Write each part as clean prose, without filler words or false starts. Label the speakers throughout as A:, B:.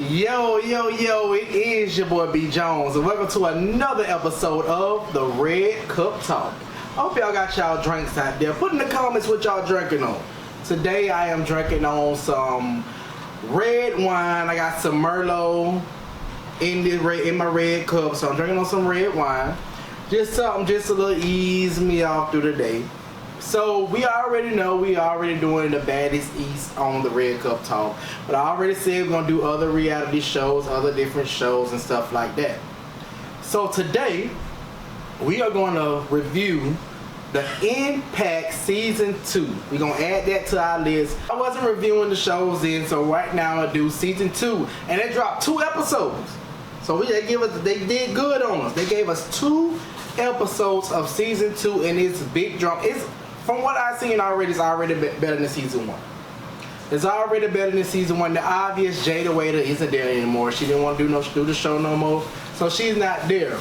A: Yo, it is your boy B Jones, and welcome to another episode of the Red Cup Talk. I hope y'all got y'all drinks out there. Put in the comments what y'all drinking on. Today I am drinking on some red wine. I got some Merlot in my red cup, so I'm drinking on some red wine. Just something just a little ease me off through the day. So we already know we already doing the baddest East on the Red Cup Talk, but I already said we're gonna do other reality shows, other different shows and stuff like that. So today we are going to review the Impact Season 2. We're gonna add that to our list. I wasn't reviewing the shows then, so right now I do Season 2, and they dropped 2 episodes. So they did good on us. They gave us 2 episodes of Season 2, and it's big drama. From what I've seen already, it's already better than Season 1. It's already better than Season 1. The obvious Jada Waiter isn't there anymore. She didn't want to do the show no more, so she's not there.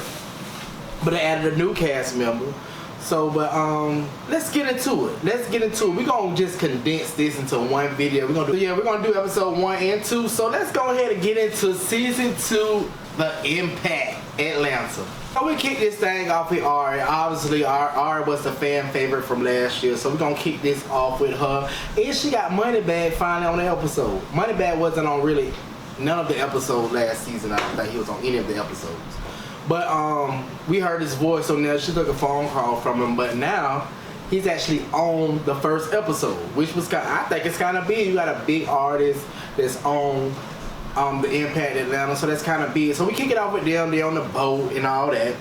A: But they added a new cast member. So, but let's get into it. We're gonna just condense this into one video. We're gonna do episode 1 and 2. So let's go ahead and get into Season 2, the Impact Atlanta. So we kick this thing off with Ari. Obviously, Ari was the fan favorite from last year, so we're gonna kick this off with her. And she got Moneybagg finally on the episode. Moneybagg wasn't on really none of the episodes last season. I don't think he was on any of the episodes. But we heard his voice on there. She took a phone call from him, but now he's actually on the first episode, which was I think it's kind of big. You got a big artist that's on the Impact Atlanta, so that's kind of big. So we kick it off with them. They're on the boat and all that.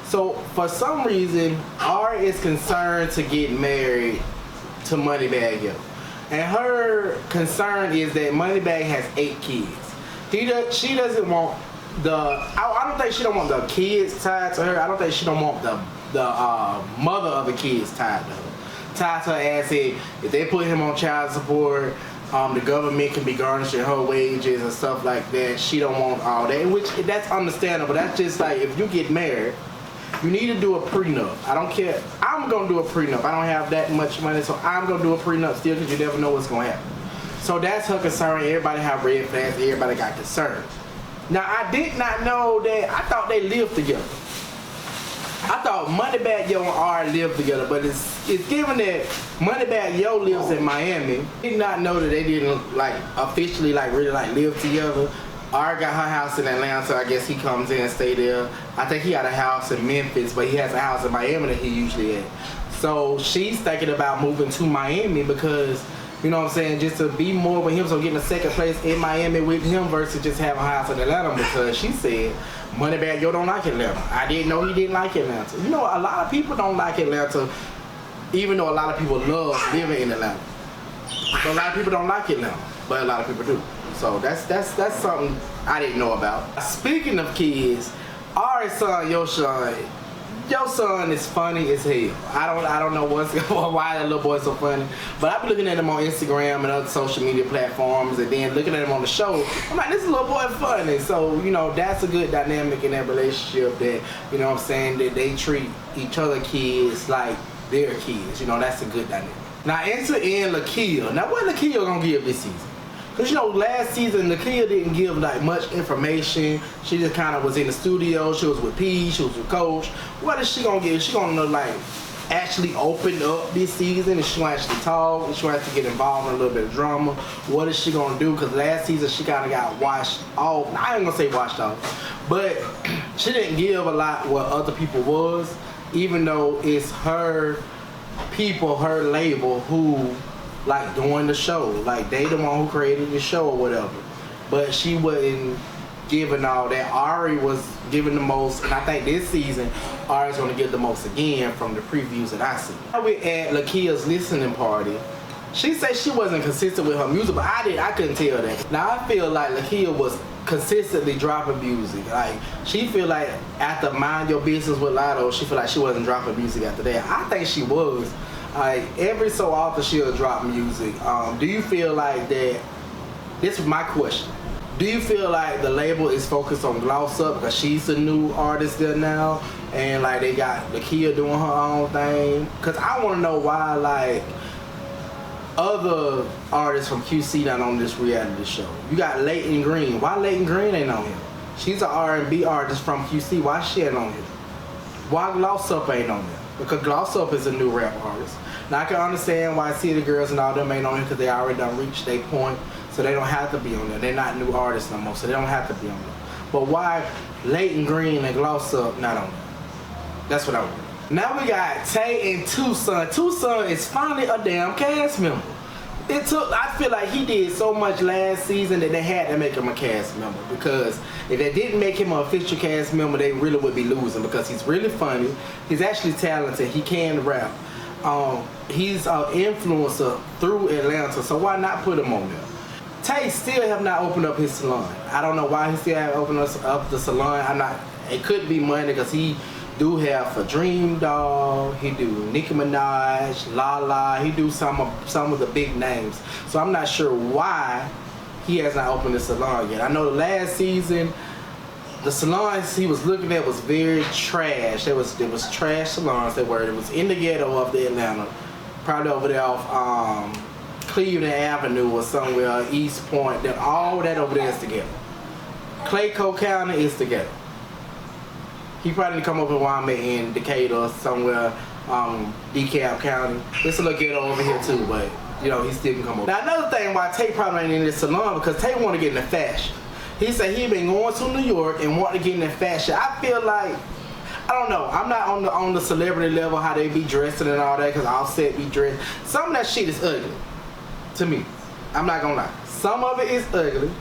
A: So for some reason, Ari is concerned to get married to Moneybagg Yo, and her concern is that Moneybagg has 8 kids. She doesn't want I don't think she don't want the kids tied to her. I don't think she don't want the mother of the kids tied to her ass. If they put him on child support, the government can be garnishing her wages and stuff like that. She don't want all that, which that's understandable. That's just like if you get married, you need to do a prenup. I don't care. I'm gonna do a prenup. I don't have that much money, so I'm gonna do a prenup still because you never know what's gonna happen. So that's her concern. Everybody have red flags. Everybody got concerns. Now, I did not know that. I thought they lived together. I thought Moneybagg Yo and Ari lived together, but it's given that Moneybagg Yo lives in Miami. I did not know that they didn't officially really live together. Ari got her house in Atlanta, so I guess he comes in and stay there. I think he got a house in Memphis, but he has a house in Miami that he usually at. So she's thinking about moving to Miami because, you know what I'm saying, just to be more with him, so getting a second place in Miami with him versus just having a house in Atlanta, because she said Moneybagg Yo don't like Atlanta. I didn't know he didn't like Atlanta. You know, a lot of people don't like Atlanta, even though a lot of people love living in Atlanta. But a lot of people don't like Atlanta, but a lot of people do. So that's something I didn't know about. Speaking of kids, Ari's son, your son is funny as hell. I don't know why that little boy's so funny, but I've been looking at him on Instagram and other social media platforms, and then looking at him on the show. I'm like, this little boy funny. So, you know, that's a good dynamic in that relationship, that, you know what I'm saying, that they treat each other kids like their kids. You know, that's a good dynamic. Now, enter in Lakia. Now, what Lakia gonna give this season? Because, you know, last season, Lakia didn't give much information. She just kind of was in the studio. She was with P, she was with Coach. What is she going to give? She going to, actually open up this season? Is she going to actually talk? Is she going to have to get involved in a little bit of drama? What is she going to do? Because last season, she kind of got washed off. I ain't going to say washed off, but she didn't give a lot what other people was, even though it's her people, her label, who doing the show. They the one who created the show or whatever. But she wasn't giving all that. Ari was giving the most, and I think this season Ari's gonna give the most again from the previews that I see. We at Lakia's listening party. She said she wasn't consistent with her music, but I couldn't tell that. Now I feel like Lakia was consistently dropping music. She feel like after Mind Your Business with Lotto, she feel like she wasn't dropping music after that. I think she was. Every so often she'll drop music. Do you feel like that? This is my question. Do you feel like the label is focused on Gloss Up because she's the new artist there now, and they got Lakia doing her own thing? Because I want to know why other artists from QC not on this reality show. You got Leighton Green. Why Leighton Green ain't on here? She's an R&B artist from QC. Why she ain't on here? Why Gloss Up ain't on there? Because Gloss Up is a new rap artist. Now I can understand why City Girls and all them ain't on here because they already done reached their point, so they don't have to be on there. They're not new artists no more, so they don't have to be on there. But why Leighton Green and Gloss Up not on there? That's what I want. Now we got Tay and Tucson. Tucson is finally a damn cast member. I feel like he did so much last season that they had to make him a cast member, because if they didn't make him an official cast member, they really would be losing, because he's really funny. He's actually talented. He can rap. He's an influencer through Atlanta, so why not put him on there? Tay still have not opened up his salon. I don't know why he still haven't opened up the salon. It could be money, because he do have a Dream Doll, he do Nicki Minaj, Lala, he do some of the big names. So I'm not sure why he has not opened the salon yet. I know the last season, the salons he was looking at was very trash. There was trash salons that were. It was in the ghetto of the Atlanta, probably over there off Cleveland Avenue or somewhere, East Point. All that over there is the ghetto. Clayco County is the ghetto. He probably didn't come up with Wyoming in Decatur or somewhere, DeKalb County. It's a little ghetto over here too, but you know, he still can come up. Now another thing why Tay probably ain't in this salon, because Tay want to get into fashion. He said he been going to New York and want to get into fashion. I feel like, I don't know, I'm not on the celebrity level how they be dressing and all that, because Offset be dressed. Some of that shit is ugly to me. I'm not gonna lie. Some of it is ugly.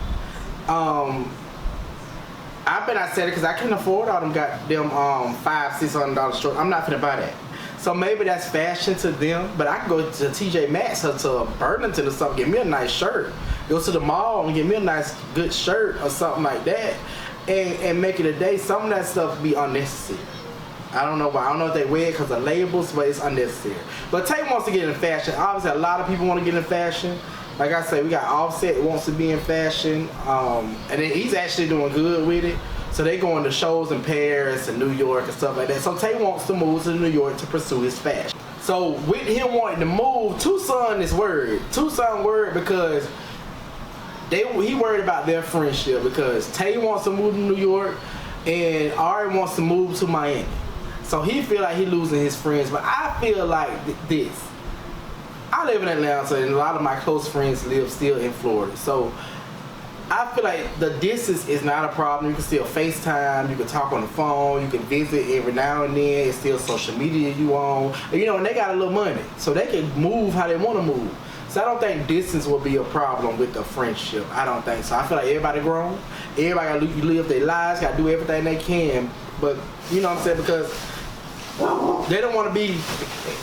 A: I said it because I can't afford all them goddamn $500-$600 shorts. I'm not finna buy that. So maybe that's fashion to them, but I can go to TJ Maxx or to Burlington or something, get me a nice shirt. Go to the mall and get me a nice good shirt or something like that, and make it a day. Some of that stuff be unnecessary. I don't know why. I don't know if they wear it because of labels, but it's unnecessary. But Tay wants to get in fashion. Obviously, a lot of people want to get in fashion. Like I say, we got Offset wants to be in fashion, and then he's actually doing good with it. So they going to shows in Paris and New York and stuff like that. So Tay wants to move to New York to pursue his fashion. So with him wanting to move, Tucson is worried. Tucson worried because he worried about their friendship, because Tay wants to move to New York and Ari wants to move to Miami. So he feel like he losing his friends. But I feel like this. I live in Atlanta and a lot of my close friends live still in Florida. So I feel like the distance is not a problem. You can still FaceTime, you can talk on the phone, you can visit every now and then. It's still social media you on. You know, and they got a little money, so they can move how they want to move. So I don't think distance will be a problem with the friendship. I don't think so. I feel like everybody grown. Everybody got to live their lives, got to do everything they can. But, you know what I'm saying, because they don't want to be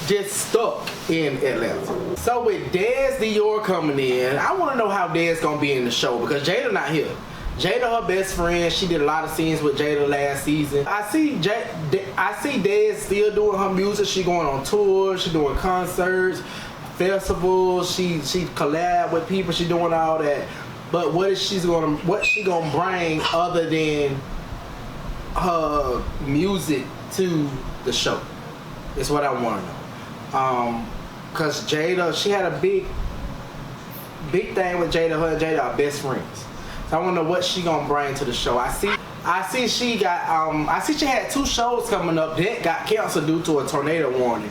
A: just stuck in Atlanta. So with Dez Dior coming in, I want to know how Dez gonna be in the show, because Jada not here. Jada her best friend. She did a lot of scenes with Jada last season. I see Dez still doing her music. She going on tours. She doing concerts, festivals. She collab with people. She doing all that. But what she gonna bring other than her music to the show? Is what I want to know. Cause Jada, she had a big thing with Jada. Her and Jada are best friends. So I want to know what she gonna bring to the show. I see she had 2 shows coming up that got canceled due to a tornado warning,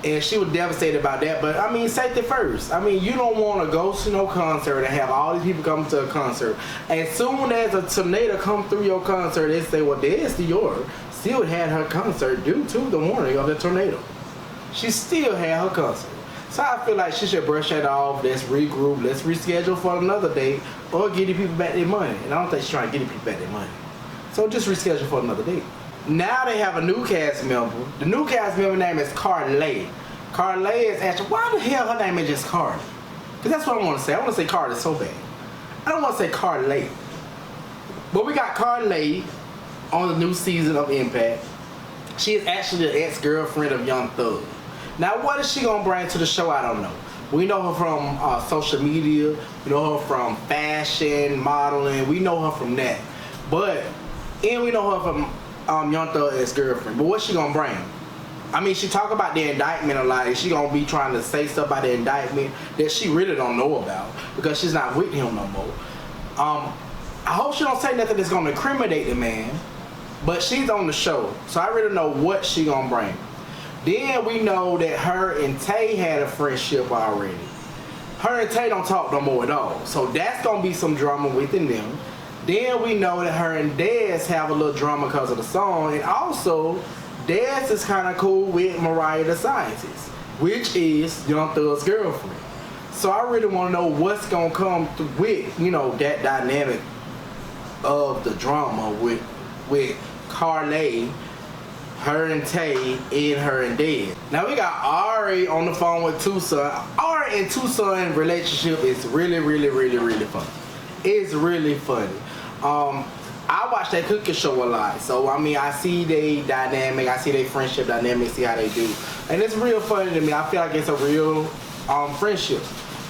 A: and she was devastated about that. But I mean, safety first. I mean, you don't want to go to no concert and have all these people come to a concert. As soon as a tornado come through your concert, they say, well, Dez Dior still had her concert due to the warning of the tornado. She still had her concert. So I feel like she should brush that off. Let's regroup. Let's reschedule for another date, or give the people back their money. And I don't think she's trying to give the people back their money. So just reschedule for another date. Now they have a new cast member. The new cast member name is Carly. Carly is actually, why the hell her name is just Carly? Because that's what I want to say. I want to say Carly so bad. I don't want to say Carly. But we got Carly on the new season of Impact. She is actually the ex-girlfriend of Young Thug. Now, what is she gonna bring to the show? I don't know. We know her from social media. We know her from fashion, modeling. We know her from that. And we know her from Young Thug ex-girlfriend. But what's she gonna bring? I mean, she talk about the indictment a lot. She gonna be trying to say stuff about the indictment that she really don't know about because she's not with him no more. I hope she don't say nothing that's gonna incriminate the man, but she's on the show, so I really know what she gonna bring. Then we know that her and Tay had a friendship already. Her and Tay don't talk no more at all, so that's gonna be some drama within them. Then we know that her and Dez have a little drama because of the song, and also Dez is kind of cool with Mariah the Scientist, which is Young Thug's girlfriend. So I really want to know what's gonna come with, you know, that dynamic of the drama with Carly, her and Tay, and her and Dez. Now we got Ari on the phone with Tucson. Ari and Tucson relationship is really funny. It's really funny. I watch that cooking show a lot, so I mean, I see they dynamic, I see their friendship dynamic, see how they do, and it's real funny to me. I feel like it's a real friendship.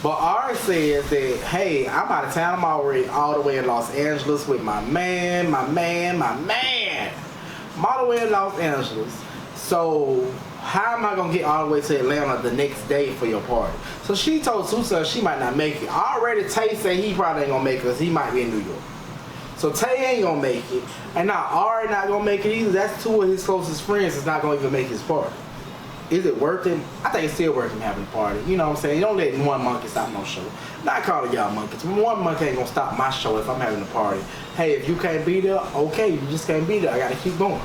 A: But Ari says that, hey, I'm out of town. I'm already all the way in Los Angeles with my man. I'm all the way in Los Angeles. So how am I gonna get all the way to Atlanta the next day for your party? So she told Susan she might not make it. Already Tay said he probably ain't gonna make it because he might be in New York. So Tay ain't gonna make it, and now Ari not gonna make it either. That's two of his closest friends that's not gonna even make his party. Is it worth it? I think it's still worth him having a party. You know what I'm saying? You don't let one monkey stop no show. Not calling y'all monkeys. One monkey ain't gonna stop my show if I'm having a party. Hey, if you can't be there, okay, you just can't be there. I gotta keep going.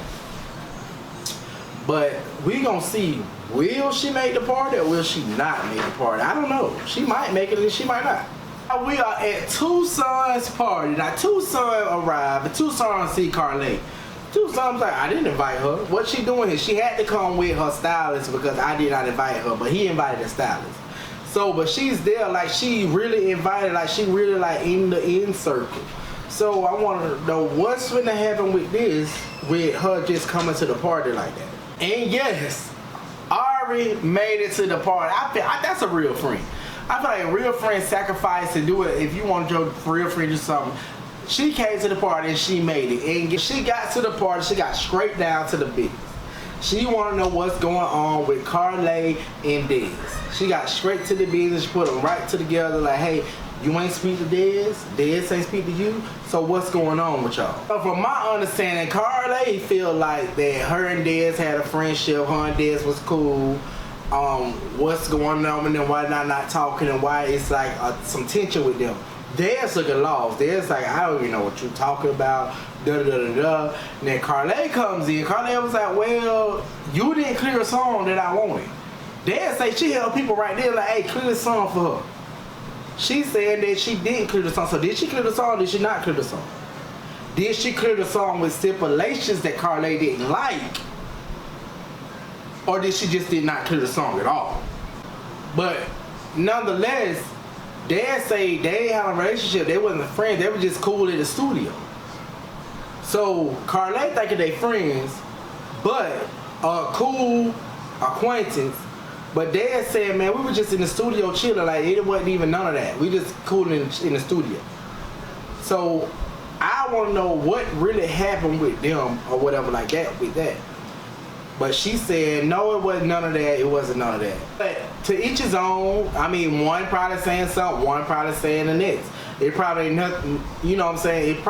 A: But we gonna see, will she make the party or will she not make the party? I don't know. She might make it and she might not. We are at Tucson's party. Now Tucson arrived, and Tucson see Carly. Tucson's like, I didn't invite her. What she doing here? She had to come with her stylist because I did not invite her, but he invited the stylist. So, but she's there like she really invited, like she really like in the in circle. So I want to know what's going to happen with this, with her just coming to the party like that. And yes, Ari made it to the party. That's a real friend. I feel like a real friend sacrifice to do it. If you want your real friend to do something, she came to the party and she made it. And she got to the party, she got straight down to the business. She want to know what's going on with Carly and Dez. She got straight to the business. She put them right together like, hey, you ain't speak to Dez, Dez ain't speak to you, so what's going on with y'all? So from my understanding, Carly feel like that her and Dez had a friendship, her and Dez was cool. What's going on and then why not talking and why it's like some tension with them. Dez looking lost. Dez like, I don't even know what you're talking about. And then Carly comes in. Carly was like, well, you didn't clear a song that I wanted. Dez say she held people right there like, hey, clear the song for her. She said that she didn't clear the song. So did she clear the song or did she not clear the song? Did she clear the song with stipulations that Carly didn't like? Or did she just did not clear the song at all? But nonetheless, Dad say they had a relationship. They wasn't friends. They were just cool in the studio. So Carly thinking they friends, but a cool acquaintance. But Dad said, man, we were just in the studio chilling. Like it wasn't even none of that. We just cool in the studio. So I want to know what really happened with them or whatever like that with that. But she said, no, it wasn't none of that. It wasn't none of that. But to each his own. I mean, one probably saying something, one probably saying the next. It probably ain't nothing, you know what I'm saying? It's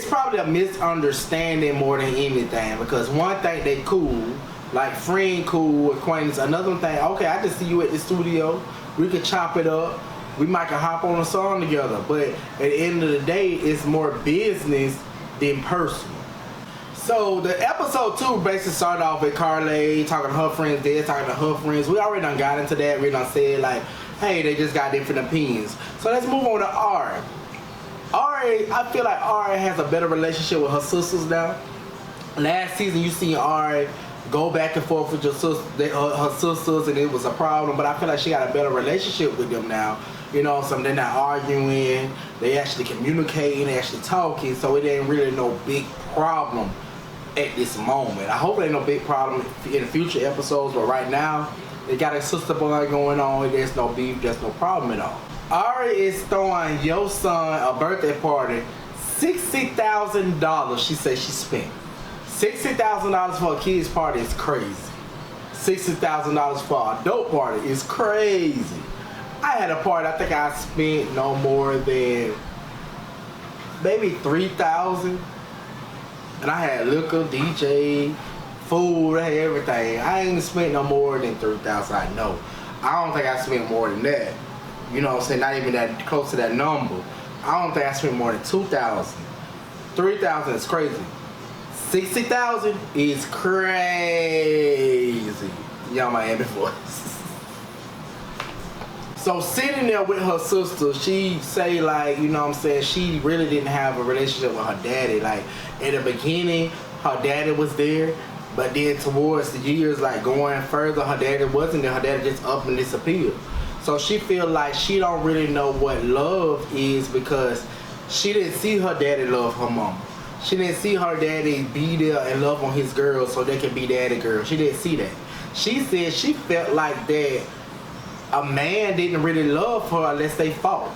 A: probably a misunderstanding more than anything. Because one thing they cool, like friend cool, acquaintance. Another thing, okay, I just see you at the studio. We could chop it up. We might could hop on a song together. But at the end of the day, it's more business than personal. So the episode 2 basically started off with Carly talking to her friends, Dez talking to her friends. We already done got into that. We done said like, hey, they just got different opinions. So let's move on to Ari. Ari, I feel like Ari has a better relationship with her sisters now. Last season you seen Ari go back and forth with her sisters and it was a problem, but I feel like she got a better relationship with them now. You know, so they're not arguing, they actually communicating, they actually talking, so it ain't really no big problem at this moment. I hope it ain't no big problem in the future episodes, but right now, they got a sister bond going on, there's no beef, there's no problem at all. Ari is throwing your son a birthday party, $60,000 she said she spent. $60,000 for a kid's party is crazy. $60,000 for a dope party is crazy. I had a party, I think I spent no more than maybe $3,000. And I had liquor, DJ, food, I had everything. I ain't spent no more than $3,000, I know. I don't think I spent more than that. You know what I'm saying? Not even that close to that number. I don't think I spent more than $2,000. $3,000 is crazy. $60,000 is crazy. Y'all Miami voice. So sitting there with her sister, she say like, you know what I'm saying, she really didn't have a relationship with her daddy. Like in the beginning, her daddy was there, but then towards the years, like going further, her daddy wasn't there. Her daddy just up and disappeared. So she feel like she don't really know what love is because she didn't see her daddy love her mama. She didn't see her daddy be there and love on his girls so they can be daddy girls. She didn't see that. She said she felt like that a man didn't really love her unless they fought.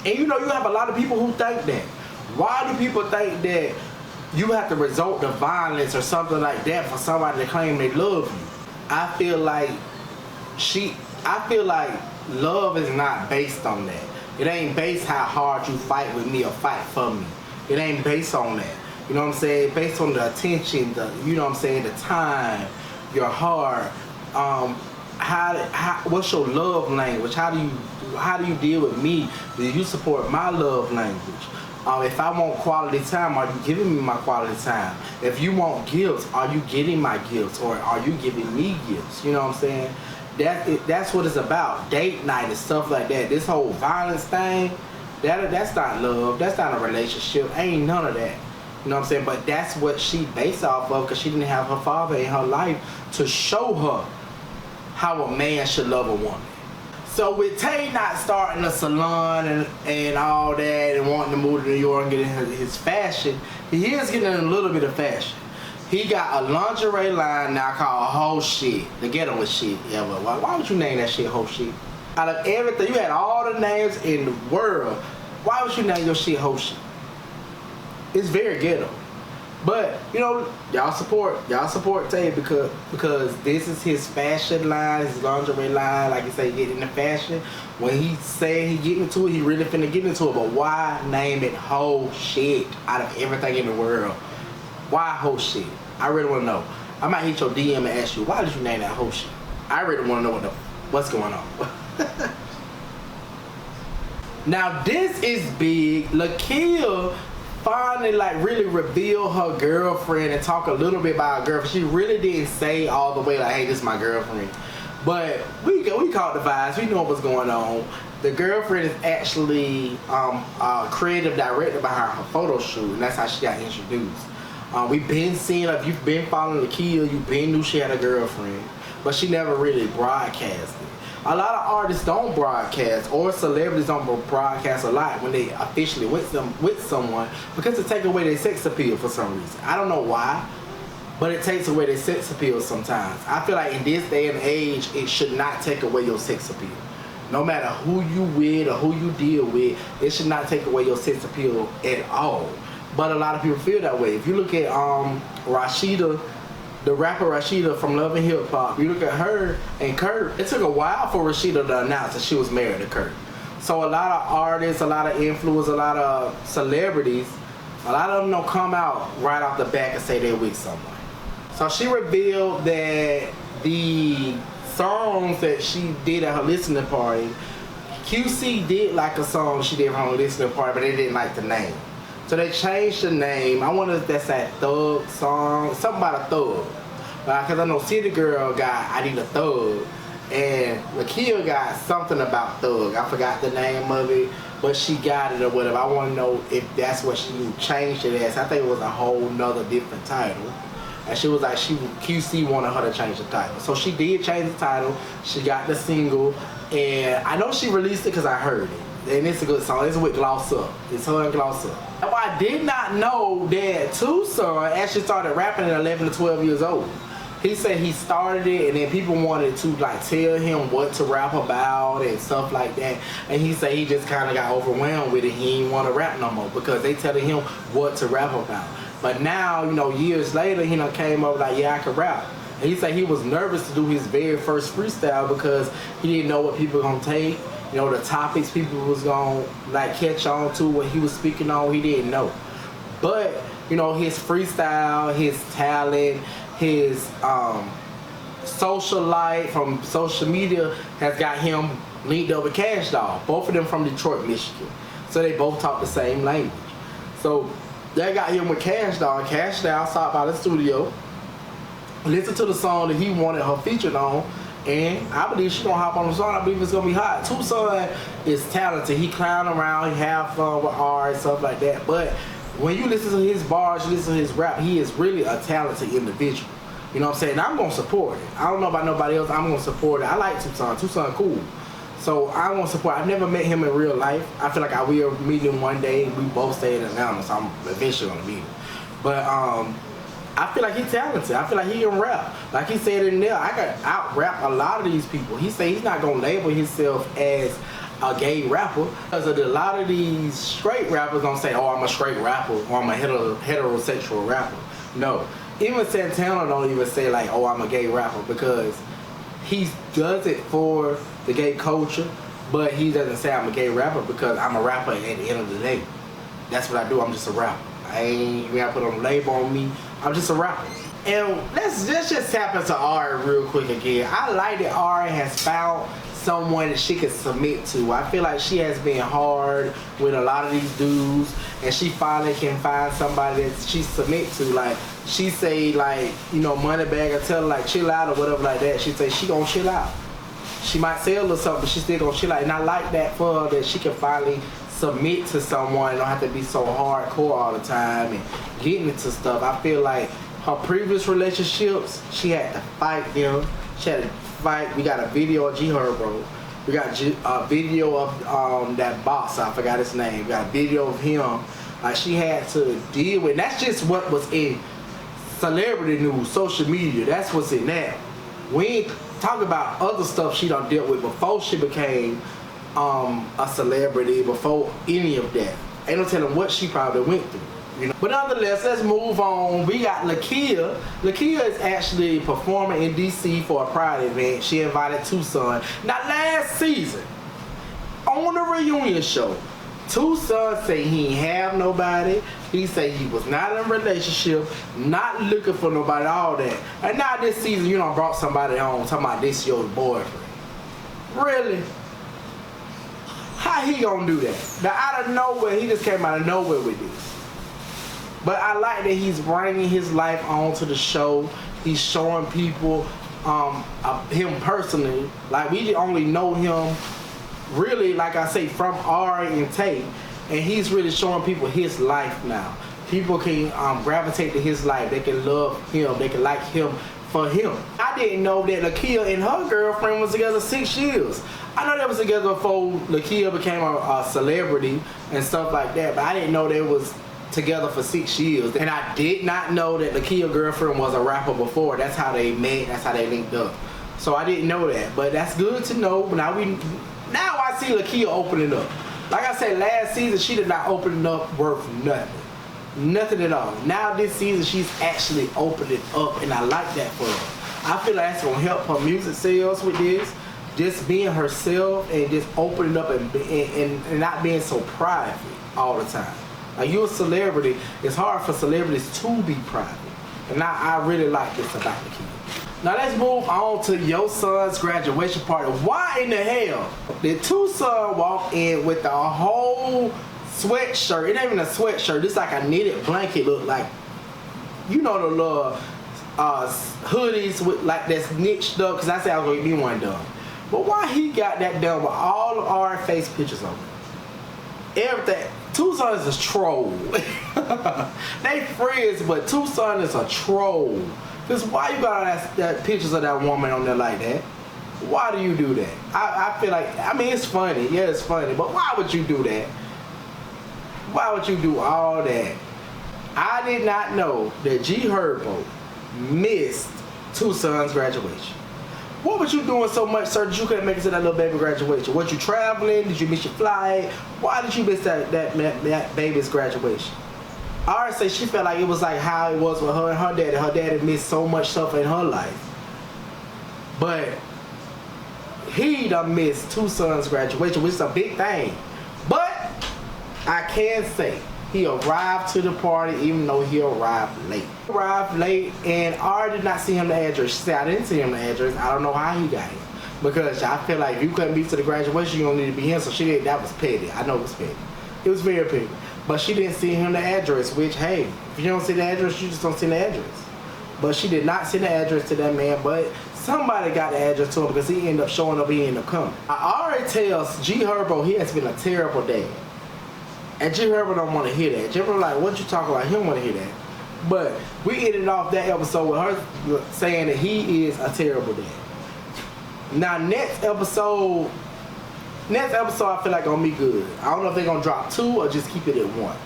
A: And you know, you have a lot of people who think that. Why do people think that you have to resort to violence or something like that for somebody to claim they love you? I feel like love is not based on that. It ain't based how hard you fight with me or fight for me. It ain't based on that. You know what I'm saying? Based on the attention, you know what I'm saying, the time, your heart. What's your love language? How do you deal with me? Do you support my love language? If I want quality time, are you giving me my quality time? If you want gifts, are you getting my gifts or are you giving me gifts? You know what I'm saying? That's what it's about. Date night and stuff like that. This whole violence thing, that's not love. That's not a relationship. Ain't none of that. You know what I'm saying? But that's what she based off of because she didn't have her father in her life to show her how a man should love a woman. So with Tay not starting a salon and all that and wanting to move to New York and get in his fashion, he is getting in a little bit of fashion. He got a lingerie line now called Whole Shit. The ghetto shit ever. Why would you name that shit Whole Shit? Out of everything, you had all the names in the world. Why would you name your shit Whole Shit? It's very ghetto. But, you know, y'all support Tay because this is his fashion line, his lingerie line, like you say, get into fashion. When he say he get into it, he really finna get into it. But why name it Whole Shit out of everything in the world? Why Whole Shit? I really wanna know. I might hit your DM and ask you, why did you name that Whole Shit? I really wanna know what's going on. Now this is big. Lakia finally like really revealed her girlfriend and talk a little bit about her girlfriend. She really didn't say all the way like, hey, this is my girlfriend. But we caught the vibes. We know what's going on. The girlfriend is actually a creative director behind her photo shoot, and that's how she got introduced. We've been seeing her. If you've been following Lakia, you've been knew she had a girlfriend, but she never really broadcasted. A lot of artists don't broadcast, or celebrities don't broadcast a lot when they officially with someone because it takes away their sex appeal for some reason. I don't know why, but it takes away their sex appeal sometimes. I feel like in this day and age, it should not take away your sex appeal. No matter who you with or who you deal with, it should not take away your sex appeal at all. But a lot of people feel that way. If you look at Rashida, the rapper Rashida from Love and Hip Hop, you look at her and Kurt, it took a while for Rashida to announce that she was married to Kurt. So a lot of artists, a lot of influencers, a lot of celebrities, a lot of them don't come out right off the back and say they're with someone. So she revealed that the songs that she did at her listening party, QC did like a song she did at her listening party, but they didn't like the name. So they changed the name. I wonder if that's that Thug song, something about a thug. Because I know City Girl got I Need a Thug, and Lakia got something about Thug. I forgot the name of it, but she got it or whatever. I want to know if that's what she changed it as. I think it was a whole nother different title. And she was like, QC wanted her to change the title. So she did change the title. She got the single, and I know she released it because I heard it. And it's a good song. It's with Gloss Up. It's her and Gloss Up. Now, I did not know that Tucson actually started rapping at 11 to 12 years old. He said he started it and then people wanted to like tell him what to rap about and stuff like that. And he said he just kind of got overwhelmed with it. He didn't want to rap no more because they telling him what to rap about. But now, you know, years later, he done came up like, yeah, I can rap. And he said he was nervous to do his very first freestyle because he didn't know what people were gonna take. You know, the topics people was gonna like catch on to, what he was speaking on, he didn't know. But, you know, his freestyle, his talent, his social life from social media has got him linked up with Cash Doll. Both of them from Detroit, Michigan. So they both talk the same language. So they got him with Cash Doll. Cash Doll stopped by the studio, listened to the song that he wanted her featured on, and I believe she's gonna hop on the song. I believe it's gonna be hot. Tucson is talented. He clown around, he have fun with art and stuff like that. But when you listen to his bars, you listen to his rap, he is really a talented individual. You know what I'm saying? I'm gonna support it. I don't know about nobody else. I'm gonna support it. I like Tucson. Tucson cool. So I want to support. I've never met him in real life. I feel like I will meet him one day. We both stay in Atlanta, so I'm eventually gonna meet him. But I feel like he's talented. I feel like he can rap. Like he said in there, I can out rap a lot of these people. He said he's not gonna label himself as a gay rapper because a lot of these straight rappers don't say, oh, I'm a straight rapper or I'm a heterosexual rapper. No. Even Santana don't even say like, oh, I'm a gay rapper, because he does it for the gay culture, but he doesn't say I'm a gay rapper because I'm a rapper at the end of the day. That's what I do. I'm just a rapper. I ain't gotta put a label on me. I'm just a rapper. And let's just tap into Ari real quick again. I like that Ari has found someone that she can submit to. I feel like she has been hard with a lot of these dudes, and she finally can find somebody that she submit to. Like she say, like, you know, Moneybag or tell her like chill out or whatever like that. She say she gonna chill out. She might say a little something, but she still gonna chill out. And I like that for her, that she can finally submit to someone and don't have to be so hardcore all the time and getting into stuff. I feel like her previous relationships, she had to fight them. She had to fight. We got a video of G Herbo. We got a video of that boss. I forgot his name. We got a video of him. Like she had to deal with. That's just what was in celebrity news, social media. That's what's in that. We ain't talking about other stuff she done dealt with before she became a celebrity, before any of that. Ain't no telling what she probably went through. You know? But nonetheless, let's move on. We got Lakia. Lakia is actually performing in DC for a Pride event. She invited Tucson. Now last season, on the reunion show, Tucson said he ain't have nobody. He said he was not in a relationship, not looking for nobody, all that. And now this season, you done brought somebody home talking about this your boyfriend. Really? How he gonna do that? Now out of nowhere, he just came out of nowhere with this. But I like that he's bringing his life onto the show. He's showing people him personally. Like we only know him really, like I say, from Ari and Tate. And he's really showing people his life now. People can gravitate to his life. They can love him. They can like him for him. I didn't know that Lakia and her girlfriend was together 6 years. I know they was together before Lakia became a celebrity and stuff like that, but I didn't know they was together for 6 years. And I did not know that Lakia's girlfriend was a rapper before. That's how they met, that's how they linked up. So I didn't know that, but that's good to know. Now I see Lakia opening up. Like I said, last season she did not open up worth nothing. Nothing at all. Now this season she's actually opening up, and I like that for her. I feel like that's gonna help her music sales with this. Just being herself and just opening up and not being so private all the time. Like you're a celebrity, it's hard for celebrities to be private. And I really like this about Lakia. Now let's move on to your son's graduation party. Why in the hell did Tucson walk in with a whole sweatshirt? It ain't even a sweatshirt. It's like a knitted blanket. Look like, you know, the little hoodies with like that's knitted up. Cause I said I was gonna get me one done. But why he got that done with all of our face pictures on it? Everything. Tucson is a troll. They friends, but Tucson is a troll. Cause why you got all that pictures of that woman on there like that? Why do you do that? I feel like, I mean, it's funny. Yeah, it's funny. But why would you do that? Why would you do all that? I did not know that G Herbo missed Tucson's graduation. What was you doing so much, sir, that you couldn't make it to that little baby graduation? Was you traveling? Did you miss your flight? Why did you miss that baby's graduation? Ari say she felt like it was like how it was with her and her daddy. Her daddy missed so much stuff in her life. But he done missed 2 sons' graduation, which is a big thing. But I can say he arrived to the party even though he arrived late. He arrived late and Ari did not see him the address. She said, I didn't see him the address. I don't know how he got here. Because I feel like if you couldn't be to the graduation, you don't need to be here. So she did. That was petty. I know it was petty. It was very petty. But she didn't see him the address, which, hey, if you don't see the address, you just don't see the address. But she did not send the address to that man, but somebody got the address to him because he ended up showing up, he ended up coming. I already tells G Herbo he has been a terrible dad. And G Herbo don't want to hear that. G Herbo like, what you talking about? He don't want to hear that. But we ended off that episode with her saying that he is a terrible dad. Now next episode I feel like gonna be good. I don't know if they're gonna drop 2 or just keep it at 1.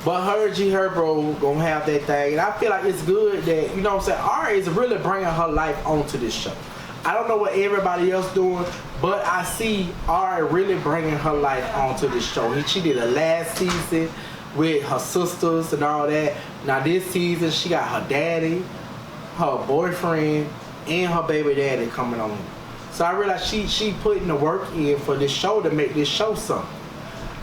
A: But her G Herbo gonna have that thing, and I feel like it's good that, you know what I'm saying, Ari is really bringing her life onto this show. I don't know what everybody else doing, but I see Ari really bringing her life onto this show. She did it last season with her sisters and all that. Now this season she got her daddy, her boyfriend, and her baby daddy coming on. So I realize she putting the work in for this show to make this show something.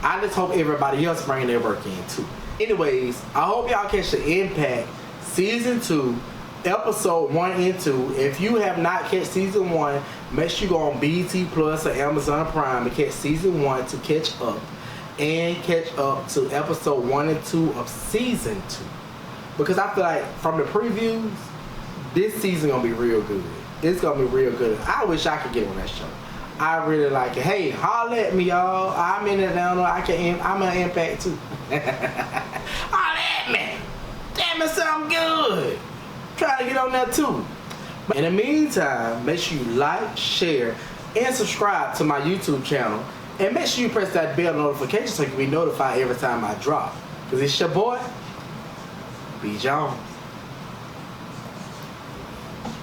A: I just hope everybody else bringing their work in too. Anyways, I hope y'all catch the Impact Season 2, Episode 1 and 2. If you have not catch Season 1, make sure you go on BT Plus or Amazon Prime and catch Season 1 to catch up. And catch up to Episode 1 and 2 of Season 2. Because I feel like from the previews, this season gonna be real good. It's gonna be real good. I wish I could get on that show. I really like it. Hey, holla at me, y'all. I'm in Atlanta. I'm an Impact too. Holla at me. Damn, it sound good. Try to get on that too. But in the meantime, make sure you like, share, and subscribe to my YouTube channel. And make sure you press that bell notification so you can be notified every time I drop. Because it's your boy, B. Jones.